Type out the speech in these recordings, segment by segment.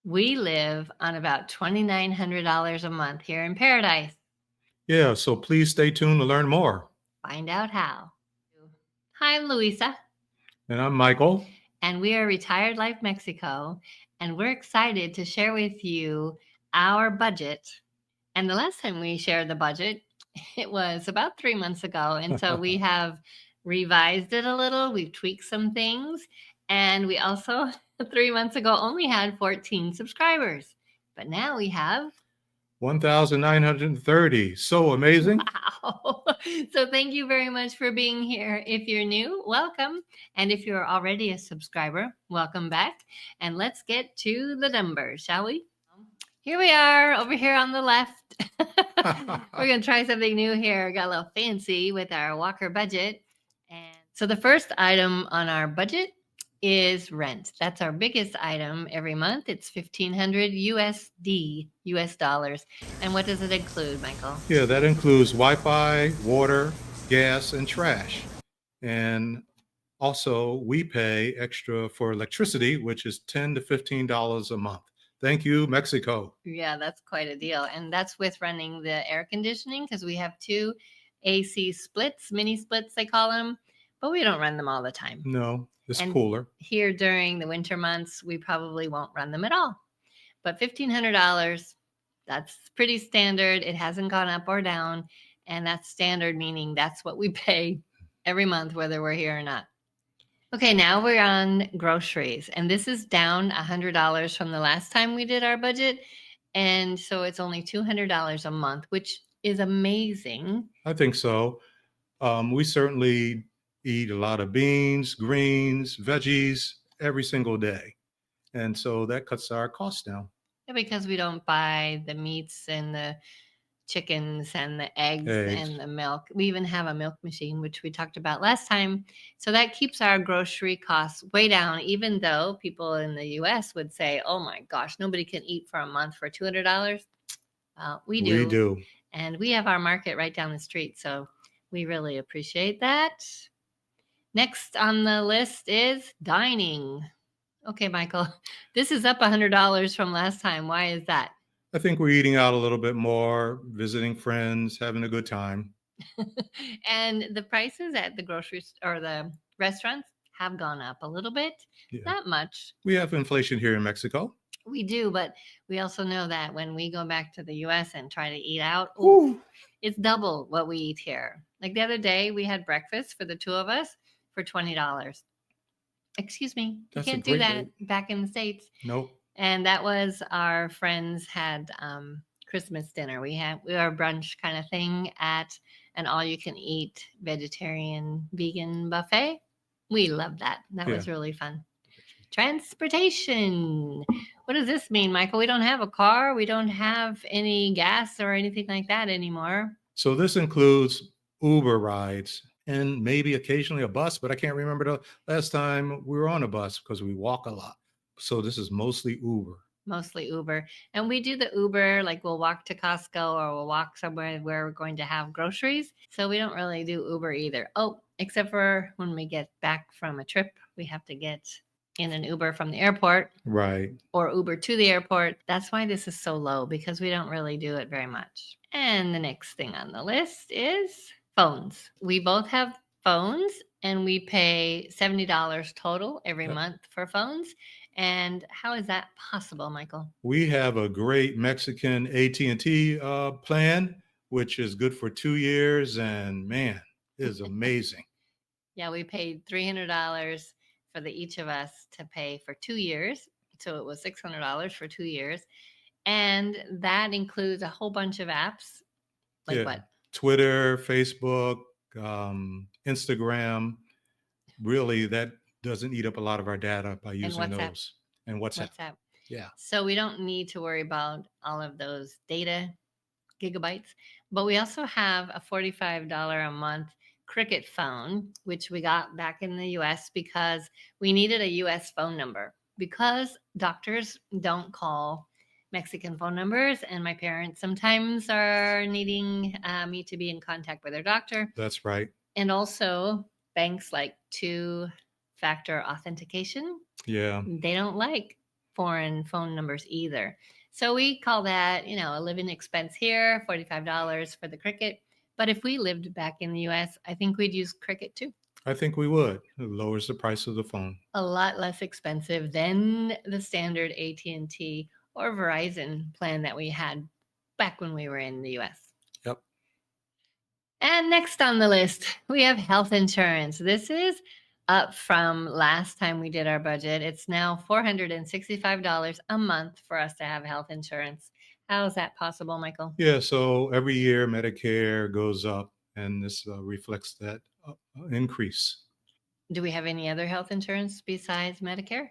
We live on about $2,900 a month here in Paradise. Yeah, so please stay tuned to learn more. Find out how. Hi, I'm Louisa, And I'm Michael. and we are Retired Life Mexico, and we're excited to share with you our budget. And the last time we shared the budget, it was about 3 months ago. And so we have revised it a little. We've tweaked some things. And we also, 3 months ago, only had 14 subscribers. But now we have 1,930. So amazing. wow. So thank you very much for being here. If you're new, welcome. And if you're already a subscriber, welcome back. And let's get to the numbers, shall we? Here we are over here on the left. We're going to try something new here. Got a little fancy with our Walker budget. And so the first item on our budget is rent. That's our biggest item every month. It's $1,500 US dollars. And what does it include, Michael? Yeah, that includes Wi-Fi, water, gas, and trash. And also, we pay extra for electricity, which is $10 to $15 a month. Thank you, Mexico. Yeah, that's quite a deal. And that's with running the air conditioning because we have two AC splits, mini splits, they call them, but we don't run them all the time. No, it's And cooler. here during the winter months, we probably won't run them at all. But $1,500, that's pretty standard. It hasn't gone up or down. And that's standard, meaning that's what we pay every month, whether we're here or not. Okay, now we're on groceries. And this is down $100 from the last time we did our budget. And so it's only $200 a month, which is amazing. I think so. We certainly eat a lot of beans, greens, veggies every single day. And so that cuts our costs down. Yeah, because we don't buy the meats and the chickens and the eggs and the milk. We even have a milk machine, which we talked about last time. So that keeps our grocery costs way down, even though people in the US would say, oh my gosh, nobody can eat for a month for $200. We do. We do. And we have our market right down the street. So we really appreciate that. Next on the list is dining. Okay, Michael, this is up $100 from last time. Why is that? I think we're eating out a little bit more, visiting friends, having a good time. And the prices at the grocery or the restaurants have gone up a little bit. Yeah. Not much. We have inflation here in Mexico. We do, but we also know that when we go back to the US and try to eat out, it's double what we eat here. Like the other day, we had breakfast for the two of us for $20. Excuse me, you can't do that back in the States. Nope. And that was our friends had Christmas dinner. We were a brunch kind of thing at an all-you-can-eat vegetarian vegan buffet. We loved that. That was really fun. Transportation. What does this mean, Michael? We don't have a car. We don't have any gas or anything like that anymore. So this includes Uber rides and maybe occasionally a bus, but I can't remember the last time we were on a bus because we walk a lot. So this is mostly Uber. Mostly Uber. And we do the Uber, like we'll walk to Costco or we'll walk somewhere where we're going to have groceries. So we don't really do Uber either. Oh, except for when we get back from a trip, we have to get in an Uber from the airport. Right. Or Uber to the airport. That's why this is so low, because we don't really do it very much. And the next thing on the list is phones. We both have phones and we pay $70 total every month for phones. And how is that possible, Michael? We have a great Mexican AT&T plan, which is good for 2 years. And man, it is amazing. Yeah, we paid $300 for each of us to pay for 2 years. So it was $600 for 2 years. And that includes a whole bunch of apps. Like what? Twitter, Facebook, Instagram. Really, that doesn't eat up a lot of our data by using those. And WhatsApp. Yeah. So we don't need to worry about all of those data gigabytes. But we also have a $45 a month Cricket phone, which we got back in the US because we needed a US phone number because doctors don't call Mexican phone numbers. And my parents sometimes are needing me to be in contact with their doctor. That's right. And also banks like two-factor authentication. Yeah. They don't like foreign phone numbers either. So we call that, a living expense here, $45 for the Cricket. But if we lived back in the US, I think we'd use Cricket too. I think we would. It lowers the price of the phone. A lot less expensive than the standard AT&T or Verizon plan that we had back when we were in the US. Yep. And next on the list, we have health insurance. This is up from last time we did our budget. It's now $465 a month for us to have health insurance. How is that possible, Michael? Yeah. So every year Medicare goes up, and this reflects that increase. Do we have any other health insurance besides Medicare?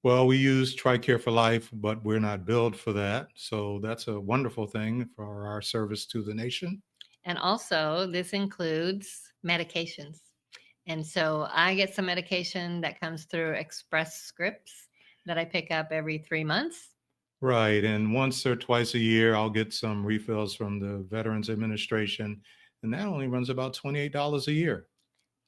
Well, we use TRICARE for Life, but we're not billed for that. So that's a wonderful thing for our service to the nation. And also, this includes medications. And so I get some medication that comes through Express Scripts that I pick up every 3 months. Right. And once or twice a year, I'll get some refills from the Veterans Administration. And that only runs about $28 a year.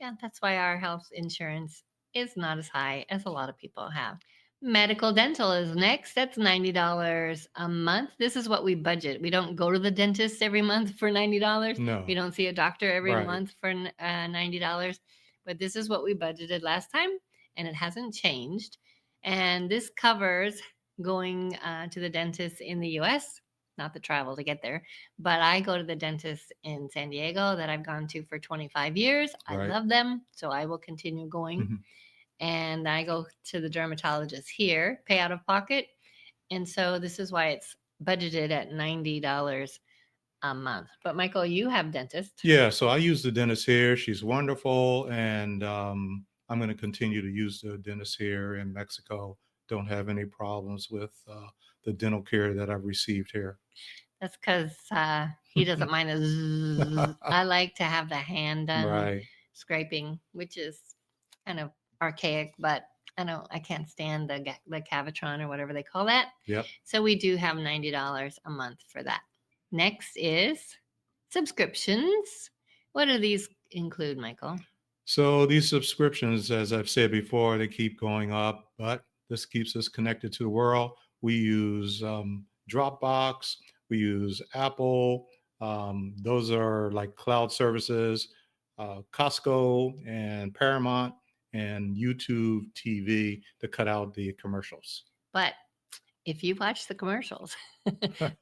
Yeah, that's why our health insurance is not as high as a lot of people have. Medical dental is next. That's $90 a month. This is what we budget. We don't go to the dentist every month for $90. No. We don't see a doctor every Right. month for $90. But this is what we budgeted last time, and it hasn't changed. And this covers going to the dentist in the US, not the travel to get there, but I go to the dentist in San Diego that I've gone to for 25 years. I Right. love them, so I will continue going. Mhm. And I go to the dermatologist here, pay out of pocket. And so this is why it's budgeted at $90 a month. But Michael, you have dentist. Yeah. So I use the dentist here. She's wonderful. And I'm going to continue to use the dentist here in Mexico. Don't have any problems with the dental care that I've received here. That's because he doesn't mind the zzz. I like to have the hand done Right. scraping, which is kind of archaic, but I can't stand the Cavitron or whatever they call that. Yep. So we do have $90 a month for that. Next is subscriptions. What do these include, Michael? So these subscriptions, as I've said before, they keep going up, but this keeps us connected to the world. We use Dropbox, we use Apple. Those are like cloud services, Costco and Paramount and YouTube TV to cut out the commercials. But if you watch the commercials,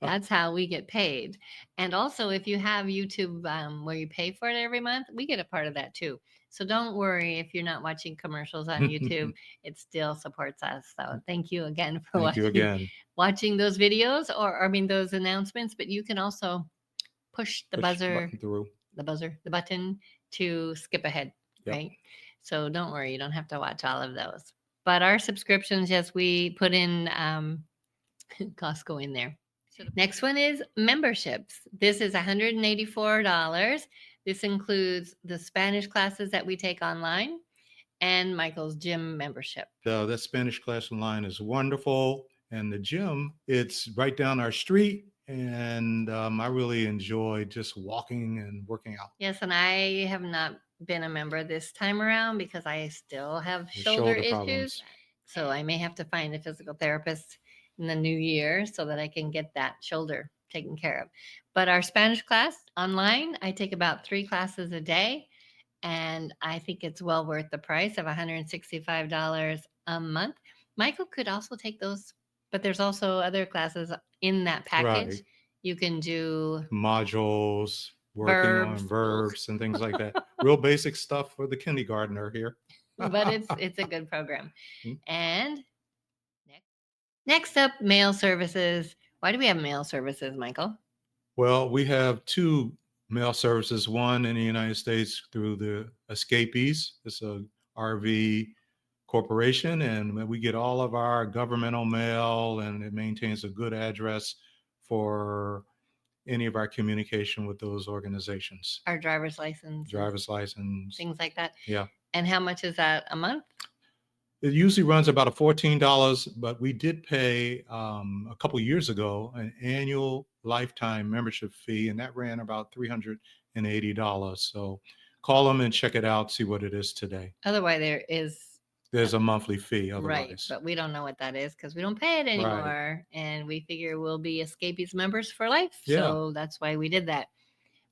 that's how we get paid. And also, if you have YouTube where you pay for it every month, we get a part of that too. So don't worry if you're not watching commercials on YouTube, it still supports us. So thank you again for Thank you again. watching those videos those announcements. But you can also push the button to skip ahead, Yep. right? So don't worry, you don't have to watch all of those. But our subscriptions, yes, we put in Costco in there. So the next one is memberships. This is $184. This includes the Spanish classes that we take online and Michael's gym membership. That Spanish class online is wonderful. And the gym, it's right down our street. And I really enjoy just walking and working out. Yes, and I have not been a member this time around because I still have shoulder issues. Problems. So I may have to find a physical therapist in the new year so that I can get that shoulder taken care of. But our Spanish class online, I take about 3 classes a day, and I think it's well worth the price of $165 a month. Michael could also take those, but there's also other classes in that package. Right. You can do modules, working on verbs and things like that. Real basic stuff for the kindergartner here. But it's a good program. And next up, mail services. Why do we have mail services, Michael? Well, we have 2 mail services. One in the United States through the Escapees. It's a RV corporation, and we get all of our governmental mail, and it maintains a good address for any of our communication with those organizations. Our driver's license, things like that. Yeah. And how much is that a month? It usually runs about $14, but we did pay a couple years ago an annual lifetime membership fee, and that ran about $380. So call them and check it out, see what it is today. Otherwise, There's a monthly fee Right, otherwise. but we don't know what that is because we don't pay it Right. anymore, and we figure we'll be Escapees members for life, Yeah. so that's why we did that.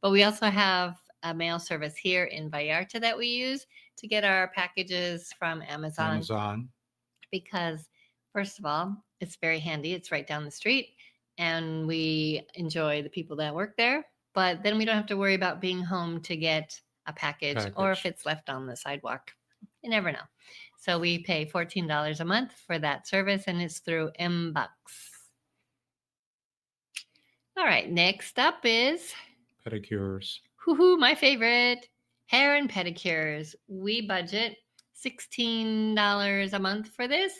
But we also have a mail service here in Vallarta that we use to get our packages from Amazon Amazon. because, first of all, it's very handy. It's right down the street, and we enjoy the people that work there. But then we don't have to worry about being home to get a package or if Package. it's left on the sidewalk. You never know. So we pay $14 a month for that service, and it's through MBucks. All right, next up is Pedicures. my favorite, hair and pedicures. We budget $16 a month for this,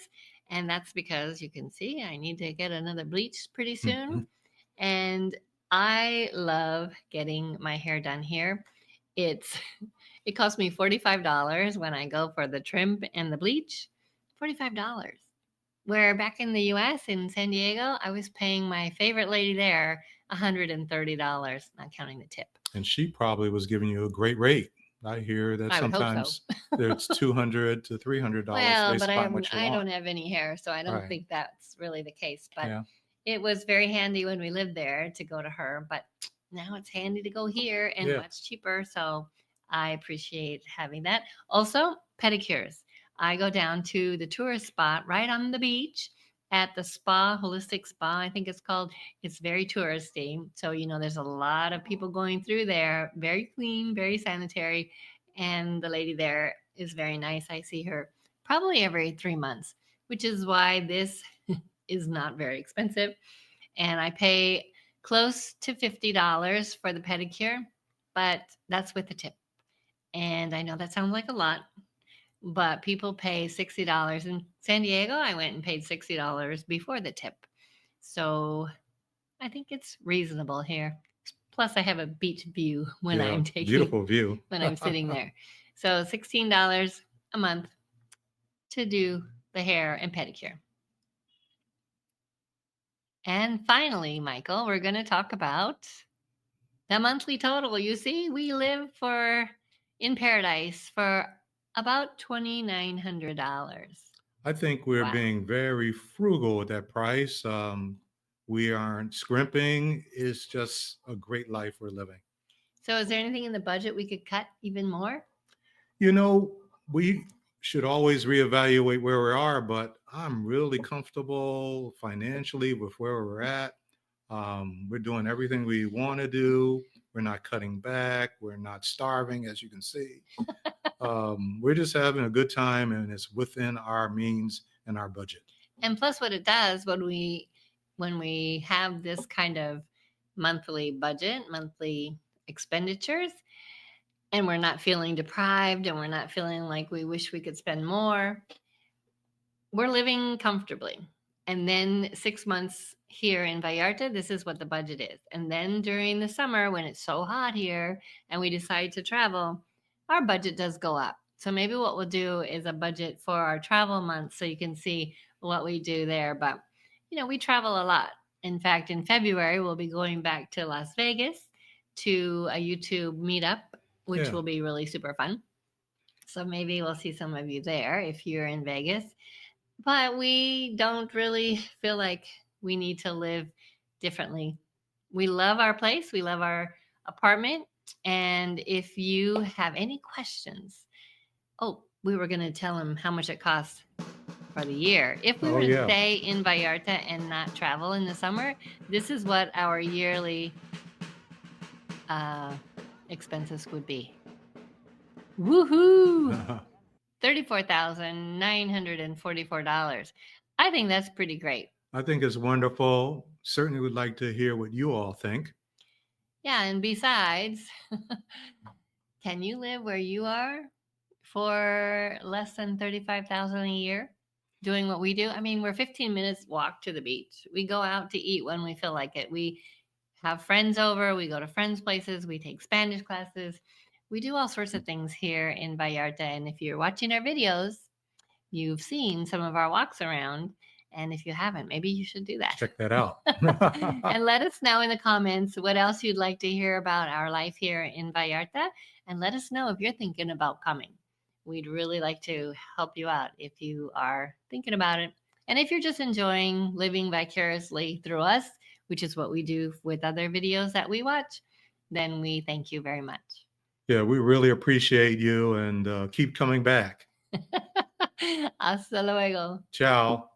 and that's because you can see I need to get another bleach pretty soon. And I love getting my hair done here. It's it costs me $45 when I go for the trim and the bleach. $45. Where back in the US in San Diego, I was paying my favorite lady there $130, not counting the tip. And she probably was giving you a great rate. I hear that I would hope so. sometimes it's $200 to $300 Well, based but upon what you I want. don't have any hair, so I don't Right. think that's really the case. But Yeah. it was very handy when we lived there to go to her. But now it's handy to go here and Yeah. much cheaper. So I appreciate having that. Also, pedicures. I go down to the tourist spot right on the beach at the spa, holistic spa, I think it's called. It's very touristy. So, there's a lot of people going through there, very clean, very sanitary. And the lady there is very nice. I see her probably every 3 months, which is why this is not very expensive. And I pay close to $50 for the pedicure, but that's with the tip. And I know that sounds like a lot, but people pay $60. In San Diego, I went and paid $60 before the tip. So I think it's reasonable here. Plus, I have a beach view when Yeah, I'm taking beautiful view. when I'm sitting there. So $16 a month to do the hair and pedicure. And finally, Michael, we're going to talk about the monthly total. You see, we live in paradise for about $2,900. I think we're Wow. being very frugal with that price. We aren't scrimping. It's just a great life we're living. So, is there anything in the budget we could cut even more? You know, we should always reevaluate where we are, but I'm really comfortable financially with where we're at. We're doing everything we want to do. We're not cutting back. We're not starving, as you can see. We're just having a good time, and it's within our means and our budget. And plus, what it does when we have this kind of monthly budget, monthly expenditures, and we're not feeling deprived and we're not feeling like we wish we could spend more, we're living comfortably. And then 6 months here in Vallarta, this is what the budget is. And then during the summer, when it's so hot here and we decide to travel, our budget does go up. So maybe what we'll do is a budget for our travel month so you can see what we do there. But, we travel a lot. In fact, in February, we'll be going back to Las Vegas to a YouTube meetup, which will be really super fun. So maybe we'll see some of you there if you're in Vegas. But we don't really feel like we need to live differently. We love our place. We love our apartment. And if you have any questions, we were going to tell them how much it costs for the year. If we were to stay in Vallarta and not travel in the summer, this is what our yearly expenses would be. Woohoo! $34,944. I think that's pretty great. I think it's wonderful. Certainly would like to hear what you all think. Yeah, and besides, can you live where you are for less than $35,000 a year doing what we do? I mean, we're 15 minutes walk to the beach. We go out to eat when we feel like it. We have friends over. We go to friends' places. We take Spanish classes. We do all sorts of things here in Vallarta. And if you're watching our videos, you've seen some of our walks around. And if you haven't, maybe you should do that. Check that out. And let us know in the comments what else you'd like to hear about our life here in Vallarta. And let us know if you're thinking about coming. We'd really like to help you out if you are thinking about it. And if you're just enjoying living vicariously through us, which is what we do with other videos that we watch, then we thank you very much. Yeah, we really appreciate you and keep coming back. Hasta luego. Ciao.